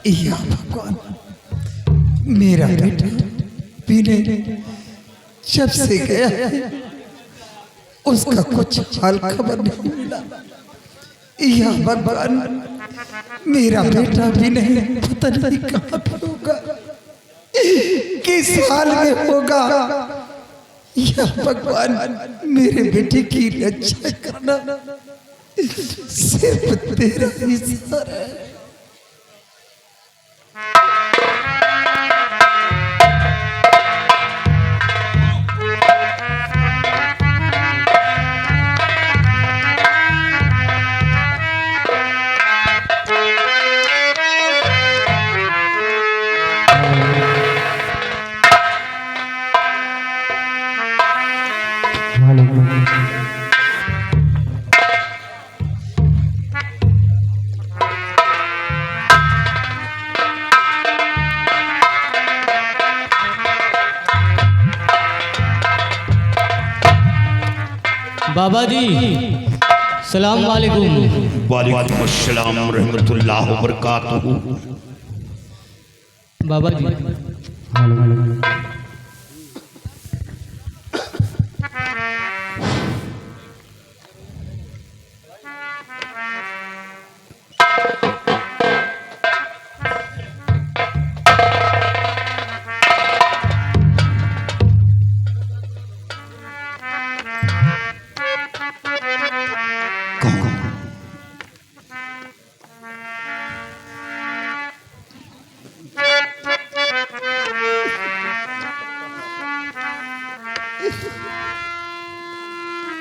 या भगवान, मेरा बेटा पीने जब से गया है उसका कुछ हाल खबर नहीं मिला। या भगवान, मेरा बेटा भी नहीं, पता नहीं कहाँ पर होगा, किस हाल में होगा। या भगवान, मेरे बेटे की रक्षा करना सिर्फ तेरा ही सहारा है। बाबा जी सलाम वालेकुम। वालेकुम अस्सलाम रहमतुल्लाह व बरकातहू। बाबा जी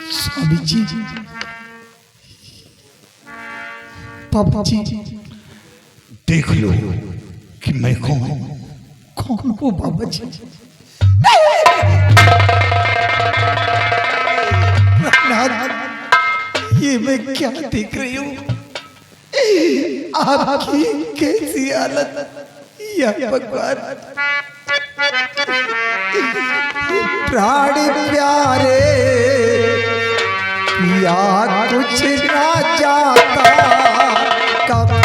स्वामी जी, पापा जी, देख लो कि मैं कौन हूँ। कौन हो बाबा जी? ये मैं क्या देख रही हूँ? आपकी कैसी हालत? या भगवान, प्राण प्यारे या कुछ ना जाता कहाँ।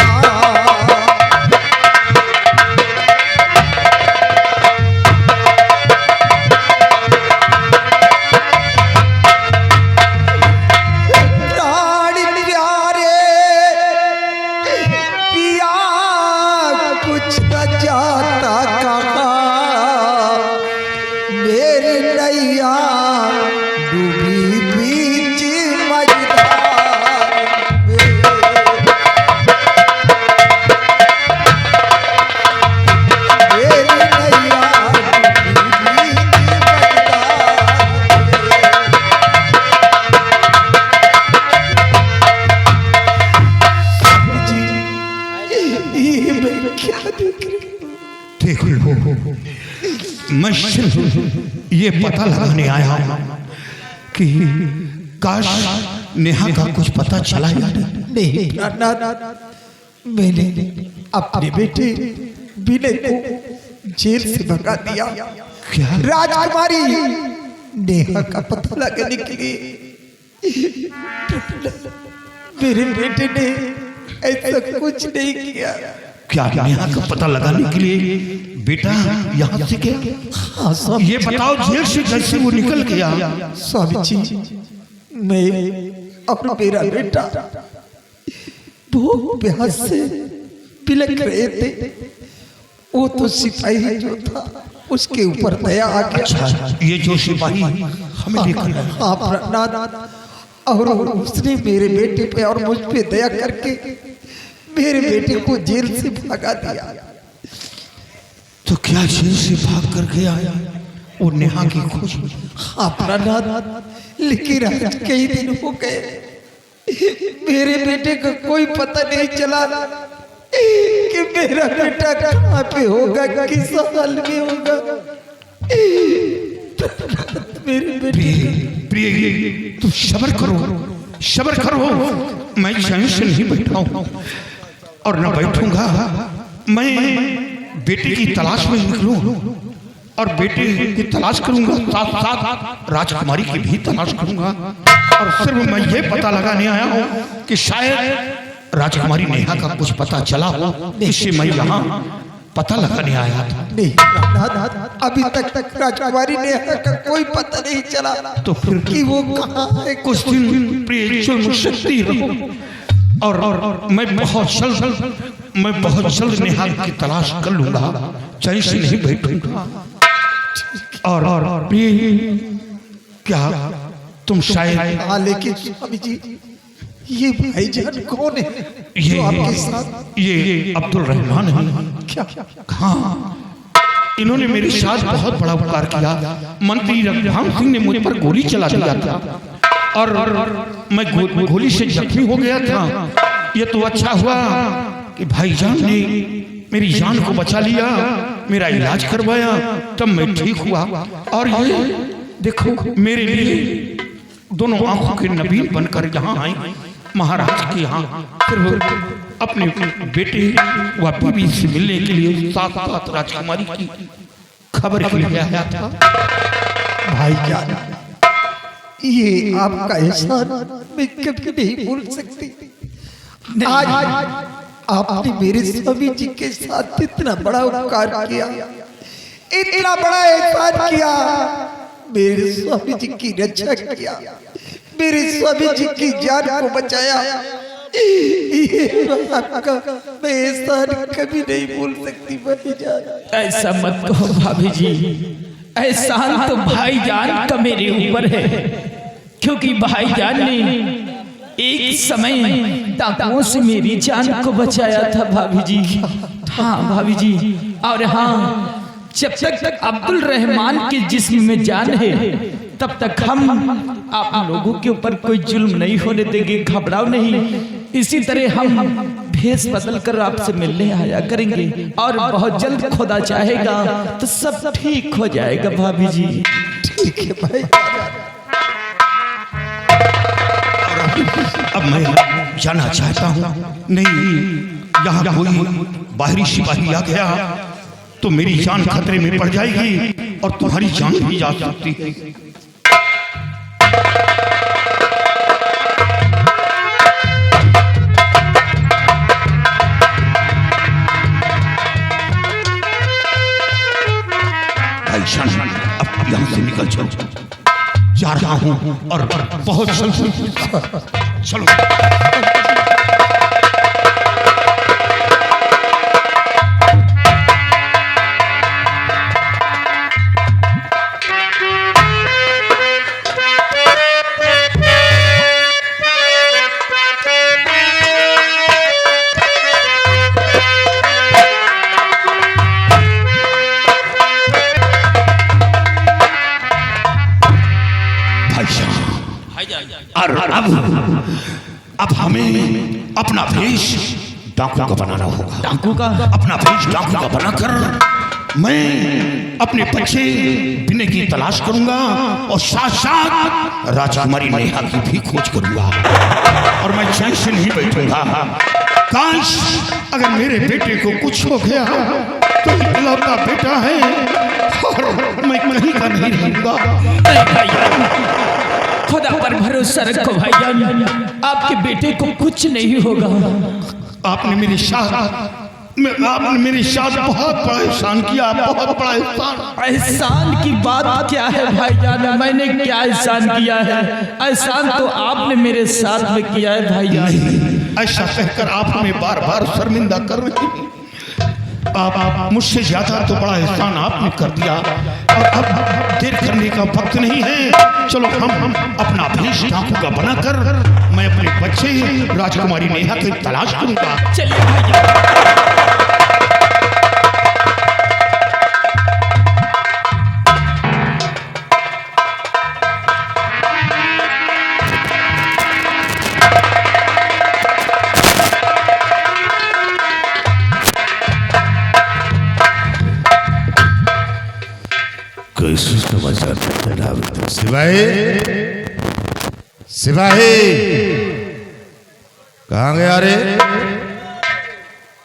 देख लो, मैं सिर्फ ये पता लगाने आया हूँ कि काश नेहा का कुछ पता चला या नहीं। मैंने अपने बेटे विनय को जेल से भगा दिया। क्या? राजकुमारी नेहा का पता लगाने के लिए मेरे बेटे ने ऐसा कुछ नहीं किया। क्या नेहा का पता लगाने के लिए बेटा यहाँ से गया? हाँ स्वामी, ये बताओ जेल से कैसे वो निकल गया? स्वामी जी, मैं और मेरा बेटा भूख प्यास से बिलख रहे थे। वो तो सिपाही जो था उसके ऊपर दया आ गया। ये जो सिपाही हमें लेकर हाँ प्रहलाद, और उसने मेरे बेटे पे और मुझ पे दया करके मेरे बेटे को जेल से भगा दिया। तो क्या जेल से भाग कर गया वो नेहा की खोज? हाँ प्रहलाद, लेकिन आज कई दिन हो गए मेरे बेटे का कोई पता नहीं चला कि मेरा बेटा कहाँ पे होगा, किस हाल में होगा। मेरे बेटे प्रिय, तू सब्र करो, सब्र करो। मैं चैन से नहीं बैठा हूँ और न बैठूंगा। मैं बेटे की तलाश में निकलूं और बेटे की तलाश करूंगा, साथ साथ राजकुमारी की भी तलाश करूंगा। और सिर्फ मैं ये पता लगाने आया हूँ कि शायद राजकुमारी नेहा का कुछ पता चला हो, इससे मैं यहाँ पता लगाने आया था। नहीं, अभी तक राजकुमारी नेहा का कोई पता नहीं चला। तो फिर कि वो कहाँ है। कुछ दिन प्रिय जुल्म सकती रहो और मैं बहुत जल्द नेहा की तलाश कर लूंगा, चैन से नहीं बैठूंगा। और प्रिय, क्या तुम शायद। हाँ, लेकिन स्वामी जी, ये भाईजान कौन है जो आपके साथ? ये अब्दुल रहमान है। क्या? हाँ, इन्होंने मेरे साथ बहुत बड़ा उपकार किया। मंत्री रघुराम सिंह ने मुझ पर गोली चला दिया था और मैं गोली से जख्मी हो गया था। ये तो अच्छा हुआ कि भाईजान ने मेरी जान को बचा लिया, मेरा इलाज करवाया, तब मैं ठीक हुआ। और ये देखो, मेरे लिए दोनों आंखों के नबीन बनकर यहाँ आए महाराज के यहाँ। सिर्फ अपने बेटे व बीवी से मिलने के लिए साथ साथ राजकुमारी की खबर के लिए आया था। भाईजान, ये आपका एहसान मैं कभी नहीं भूल सकती। आज आपने मेरे स्वामी जी के साथ इतना बड़ा उपकार किया, इतना बड़ा एहसान किया, मेरे स्वामी जी की रक्षा किया, मेरे स्वामी जी की जान को बचाया। ये आपका मैं एहसान कभी नहीं भूल सकती भाईजान। ऐसा मत कहो भाभी जी, एहसान तो भाईजान का मेरे ऊपर है, क्योंकि भाईजान ने एक समय डाकुओं से मेरी जान को बचाया था भाभी जी। हाँ भाभी जी, और हाँ, जब तक अब्दुल रहमान के जिस्म में जान है, तब तक हम आप लोगों के ऊपर कोई जुल्म नहीं होने देंगे। घबराओ नहीं। इसी तरह हम भेष बदल कर आपसे मिलने आया करेंगे और बहुत जल्द खुदा चाहेगा तो सब ठीक हो जाएगा भाभी जी। ठीक है भाई। अब मैं जाना चाहता हूँ। नहीं, यहाँ कोई बाहरी सिपाही आ गया तो मेरी जान खतरे में पड़ जाएगी और तुम्हारी जान भी जा सकती है। अब यहाँ से निकल चलो, जा रहा हूँ और बहुत चलो। अब हमें अपना भेष डाकू का बनाना होगा। डाकू का? अपना भेष डाकू का बनाकर मैं अपने बच्चे बिने की तलाश करूंगा और साथ साथ राजकुमारी नेहा की भी खोज करूंगा और मैं चैन से नहीं बैठूंगा। काश अगर मेरे बेटे को कुछ हो गया तो इकलौता बेटा है और मैं कहीं का नहीं रहूंगा। खुदा पर भरोसा रखो भाईजान, आपके बेटे को कुछ नहीं होगा। आपने मेरे साथ बहुत बड़ा एहसान किया, बहुत बड़ा एहसान। एहसान की बात क्या है भाईजान, मैंने क्या एहसान किया है? एहसान तो आपने मेरे साथ में किया है भाईजान। ऐसा कहकर आप हमें बार बार शर्मिंदा कर रहे हैं। आप मुझसे ज्यादा तो बड़ा एहसान आपने कर दिया और अब देर करने का वक्त नहीं है। चलो हम अपना भेष डाकू का बनाकर मैं अपने बच्चे राजकुमारी नेहा की तलाश करूंगा। चलिए भाईजान। सिपाही कहाँ गया रे?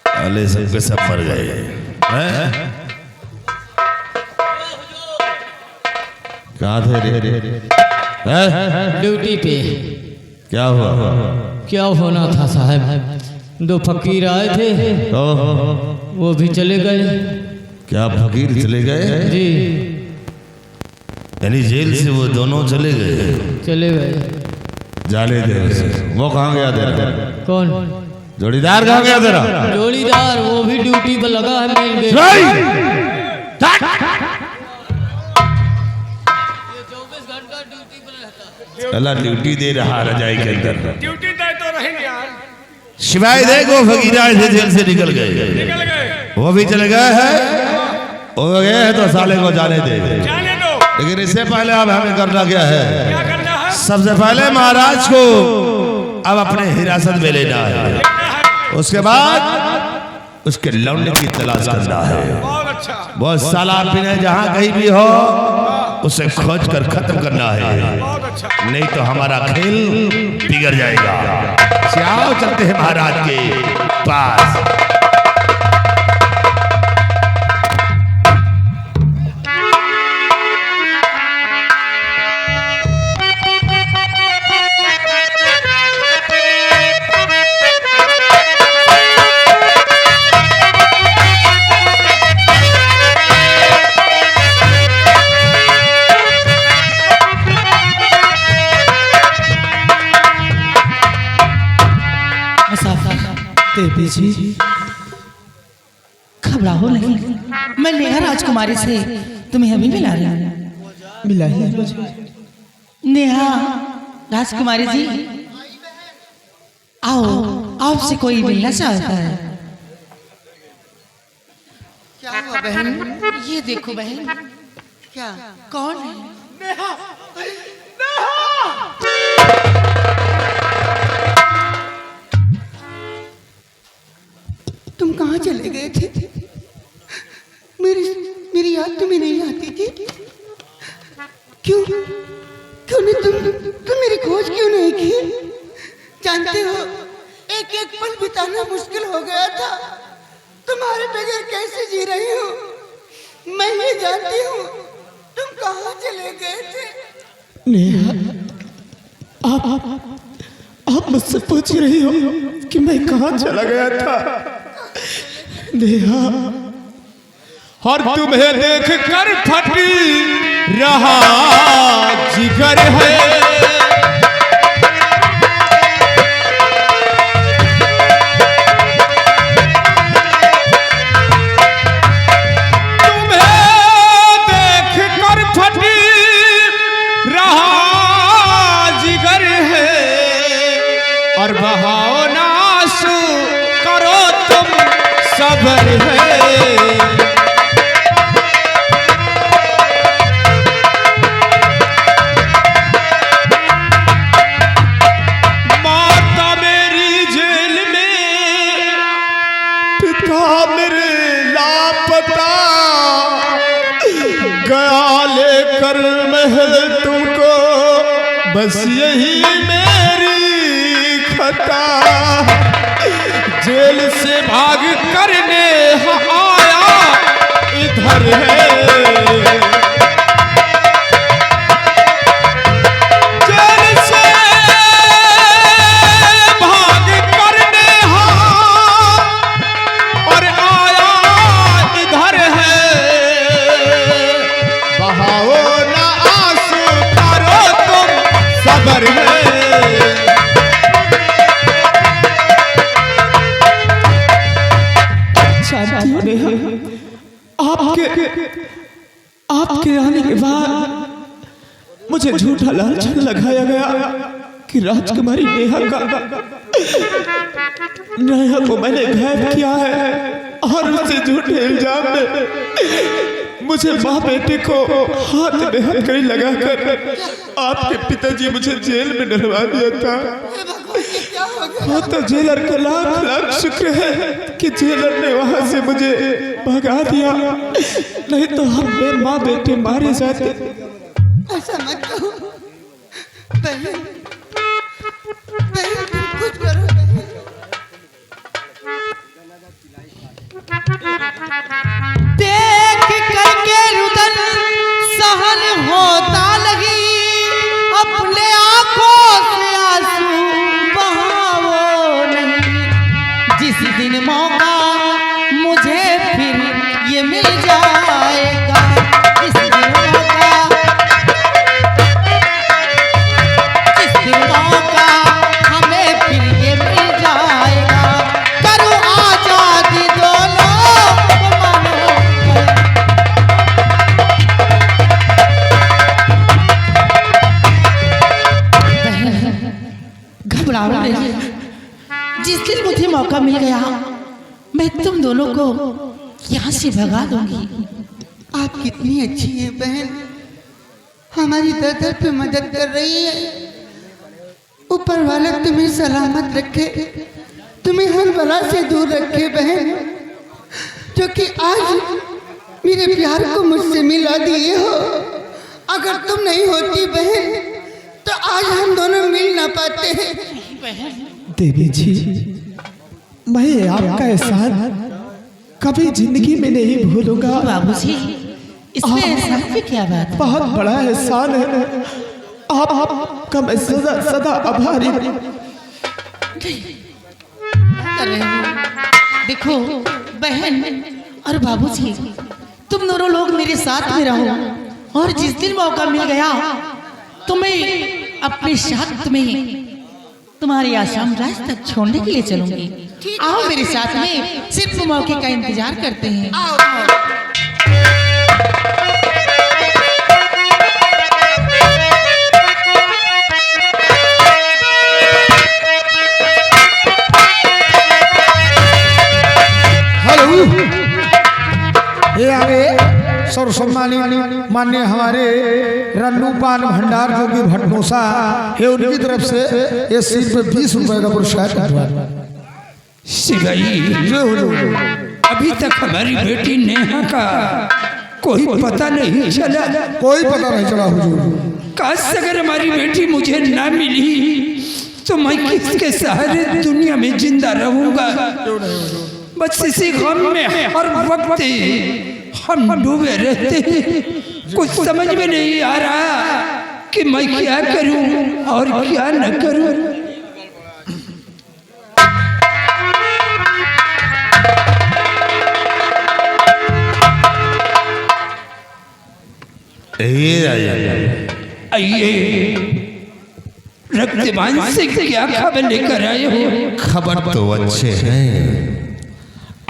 अले सबके सब मर गए हैं? कहाँ थे रे? ड्यूटी पे। क्या हुआ? क्या होना था साहब, दो फकीर आए थे, ओहो, वो भी चले गए। क्या फकीर चले गए? जी यानी जेल से वो दोनों चले गए? चले गए। जाने दे उसे। वो कहाँ गया तेरा? कौन? जोड़ीदार कहाँ गया तेरा? जोड़ीदार वो भी ड्यूटी पर लगा है मेन गेट। अल्लाह ड्यूटी दे रहा रजाई के अंदर। ड्यूटी दे तो रहेंगे यार। शिवाय देखो फकीर आए थे जेल से निकल गए, वो भी चले गए हैं। वो गए हैं तो साले को जाने दे, जाने दो। लेकिन इससे पहले अब हमें करना क्या है? क्या करना है? सबसे पहले महाराज को अब अपने हिरासत में लेना है, उसके बाद उसके लौंडे की तलाश करना है। बहुत अच्छा। वो साला पीने जहाँ कहीं भी हो उसे खोज कर खत्म करना है, बहुत अच्छा। नहीं तो हमारा खेल बिगड़ जाएगा। आओ चलते हैं महाराज के पास। देवी जी घबराओ नहीं, मैं नेहा राजकुमारी से तुम्हें अभी मिला रही हूँ। मिला ही मुझे। नेहा राजकुमारी जी आओ, आपसे कोई मिलना चाहता है। क्या हुआ बहन? ये देखो बहन। क्या? कौन है? तुम कहाँ चले गए थे? मेरी याद तुम्हें नहीं आती थी? क्यों क्यों नहीं तुम मेरी खोज क्यों नहीं की? जानते हो एक एक पल बिताना मुश्किल हो गया था। तुम्हारे बगैर कैसे जी रही हूँ मैं ये जानती हूँ। तुम कहाँ चले गए थे? नेहा, आप मुझसे पूछ रही हो कि मैं कहाँ चला गया था? नेहा, और तुम्हें देख कर फटी रहा जिगर है। और बहाओ ना आंसू करो तुम सब्र है। माता मेरी जेल में, पिता मेरे लापता, गया लेकर महल तुमको, बस यही मेरी खता। जेल से भाग करने आया इधर है। जेल से भाग करने और आया इधर है। बहाओ ना आंसू करो तुम सब्र है। आपके आने के बाद मुझे झूठा लालच लगाया गया कि राजकुमारी नेहा को मैंने गायब किया है, और उसे झूठे इल्जाम में मुझे माँ बेटे को हाथ में हथकड़ी लगाकर आपके पिताजी मुझे जेल में डलवा दिया था। वो तो जेलर का लाख लाख शुक्र है कि जेलर ने वहां से मुझे भगा दिया, नहीं तो हम माँ बेटे मारे जाते। ऐसा मत कहो बहन, बहन तुम कुछ करो बहन। देख करके रुदन सहन होता लगी, अपने आंखों से आंसू बहाओ नहीं। दोनों को यहाँ से भगा दूंगी। आप कितनी अच्छी हैं बहन, हमारी दर्द पे मदद कर रही है। ऊपर वाला तुम्हें सलामत रखे, तुम्हें हर बला से दूर रखे बहन, जो कि आज मेरे प्यार को मुझसे मिला दिए हो। अगर तुम नहीं होती बहन तो आज हम दोनों मिल ना पाते हैं। देवी जी, मैं आपका एहसान कभी जिंदगी में नहीं भूलूंगा। बाबूजी, इसमें एहसान की क्या बात है? बहुत बड़ा एहसान है, आपका मैं सदा सदा आभारी। कर रहे हो? देखो बहन और बाबूजी, तुम दोनों लोग मेरे साथ में रहो, और जिस दिन मौका मिल गया तो मैं अपने साथ तुम्हें तुम्हारे आश्रम राज तक छोड़ने के लिए चलूंगी। आओ मेरे साथ में, सिर्फ मौके का इंतजार करते हैं। ये आगे सर्वसम्मानित मान्य हमारे रन्नू पान भंडार जो कि भटनोसा है, उनकी तरफ से ये सिर पे 20 रुपए का पुरस्कार। सिवाई, अभी तक हमारी बेटी नेहा का कोई पता नहीं चला। कोई पता नहीं चला हुजूर। काश अगर हमारी बेटी मुझे ना मिली तो मैं किसके सहारे दुनिया में जिंदा रहूंगा। बस इसी गम में हर वक्त हम डूबे रहते हैं। कुछ समझ में नहीं आ रहा कि मैं क्या करूं और क्या न करूं। आइए, रक्तमान से क्या खबर लेकर आए हो? खबर तो अच्छे हैं।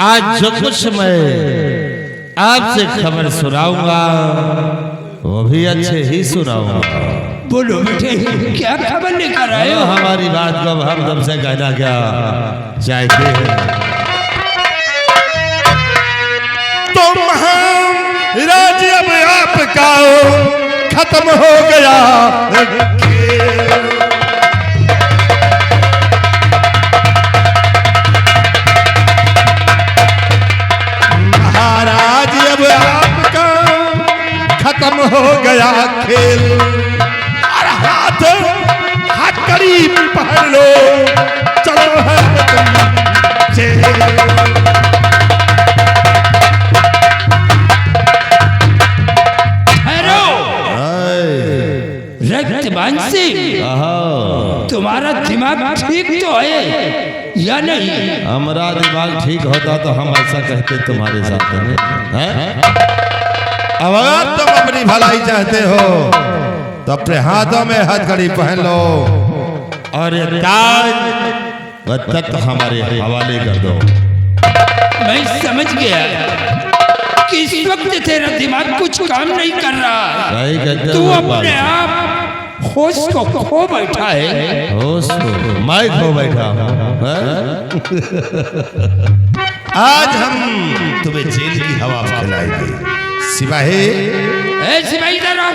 आज जो कुछ मैं आपसे खबर सुनाऊंगा वो भी अच्छे ही सुनाऊंगा। बोलो बेटे, क्या खबर लेकर आए हो? हमारी बात को हम तुमसे कहना क्या चाहते हैं? तुम राज्य अब आपका खत्म हो गया। महाराज अब आपका खत्म हो गया खेल, और हाथ हथकड़ी पहन लो, चलो है रक्तबान से तुम्हारा दिमाग ठीक तो है या नहीं? हमारा दिमाग ठीक होता तो हम ऐसा कहते तुम्हारे साथ हैं? अब अगर तुम अपनी भलाई चाहते हो तो अपने हाथों में हथकड़ी पहन लो और ये ताज तक हमारे हवाले कर दो। मैं समझ गया कि इस वक्त तेरा दिमाग कुछ काम नहीं कर रहा। तू अपने आप होश को खो बैठा है। होश को मैं खो बैठा हूँ। आज हम तुम्हें जेल की हवा खिलाएंगे। सिपाही, सिपाही जरा,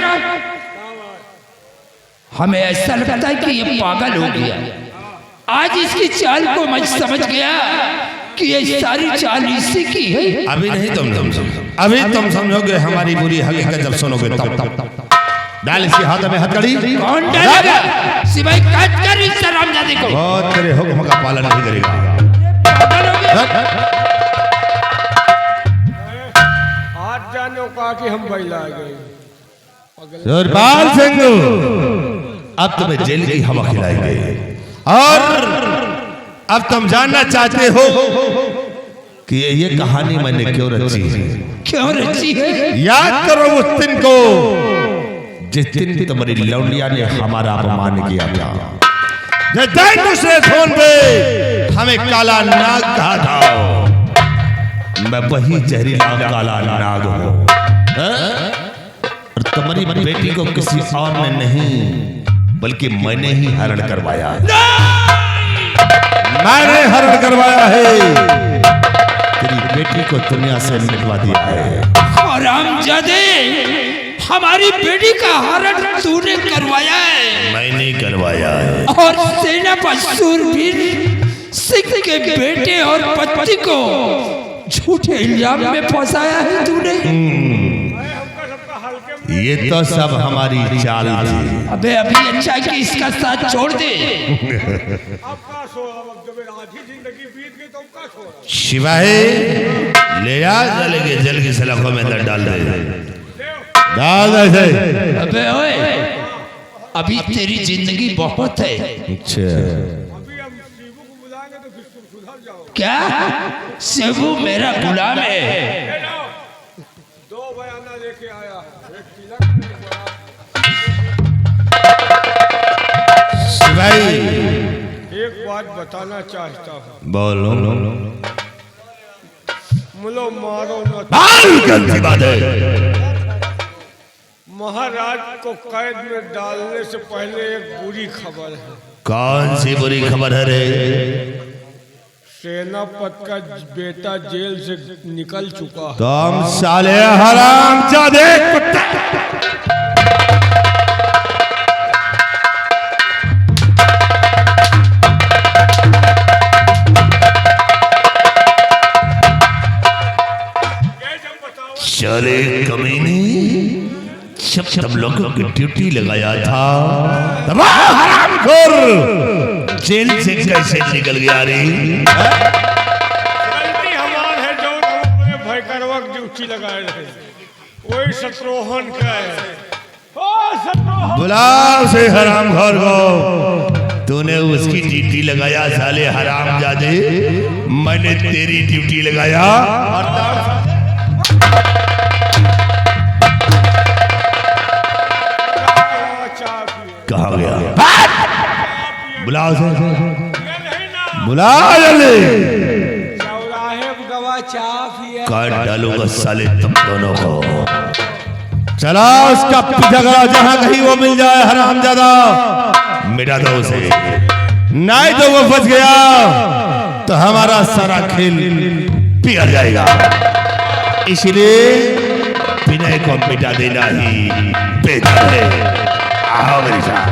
हमें ऐसा लगता है कि ये पागल हो गया। आज इसकी चाल को मैं समझ गया कि ये सारी चाल इसी की है। अभी नहीं तुम समझो, अभी तुम समझोगे हमारी बुरी हकीकत जब सुनोगे तब। डाल इसके हाथ में हथकड़ी। कौन डालेगा? सिपाही काट कर इस हरामजादे को। बहुत तेरे हुक्म का पालन नहीं करेगा। आज जानो कहा कि हम बैला गए। जोरपाल सिंह, अब तुम्हें जेल की हवा खिलाएंगे और अब तुम जानना चाहते हो कि ये कहानी मैंने क्यों रची है? क्यों रची है? याद करो उस दिन को जिस दिन तुम्हारी लौंडिया ने हमारा अपमान किया था। जिस दिन दूसरे फोन पे हमें काला नाग कहा था, मैं वही जहरीला काला नाग हूं। और तुम्हारी बेटी को किसी और ने नहीं बल्कि मैंने ही हरण करवाया। मैंने हरण करवाया है। तेरी बेटी को दुनिया से मिटवा दिया है। हरामजादे, हमारी बेटी का हरण तूने करवाया है। मैंने करवाया है। और सेना पर शूरवीर सिंह के बेटे और पति को झूठे इल्जाम में फंसाया है तूने। ये तो सब हमारी चाल थी। अबे अभी अच्छा कि इसका साथ छोड़ दे। शिवाही ले आ, जल के जल की सलाखों में डाल दे। डाल दे। अबे ओए, अभी तेरी जिंदगी बहुत है। अच्छा, क्या शिवू मेरा गुलाम है? दो बयाना लेके आया, एक शिवाही एक बात बताना चाहता हूँ। बोलो। मुलो मारो न। गलती बात है। महाराज को कैद में डालने से पहले एक बुरी खबर है। कौन सी बुरी खबर है रे? सेनापति का बेटा जेल से निकल चुका है। तुम साले हरामजादे कुत्ते! चले कमीने, जब तुम लोगों की ड्यूटी लगाया था तब हरामखोर जेल से कैसे निकल गया रे? गलती हमार है जो हमने भयकरवक ड्यूटी लगाए रहे, वही शत्रुघ्न का है। ओ शत्रुघ्न, बुलाओ से हरामखोर को। तूने उसकी ड्यूटी लगाया साले हरामजादे, मैंने तेरी ड्यूटी लगाया। कहाँ गया? बुलाओ से, बुलाओ जल्दी। चौराहे में गवा चाफ ही है। काट डालूंगा साले तुम दोनों को। चला उसका पीछा करो, जहां कहीं वो मिल जाए हरामजादा मिटा दो उसे, नहीं तो वो फंस गया तो हमारा सारा खेल बिगड़ जाएगा। इसलिए विनय को मिटा देना ही बेहतर है। आओ मेरे साथ।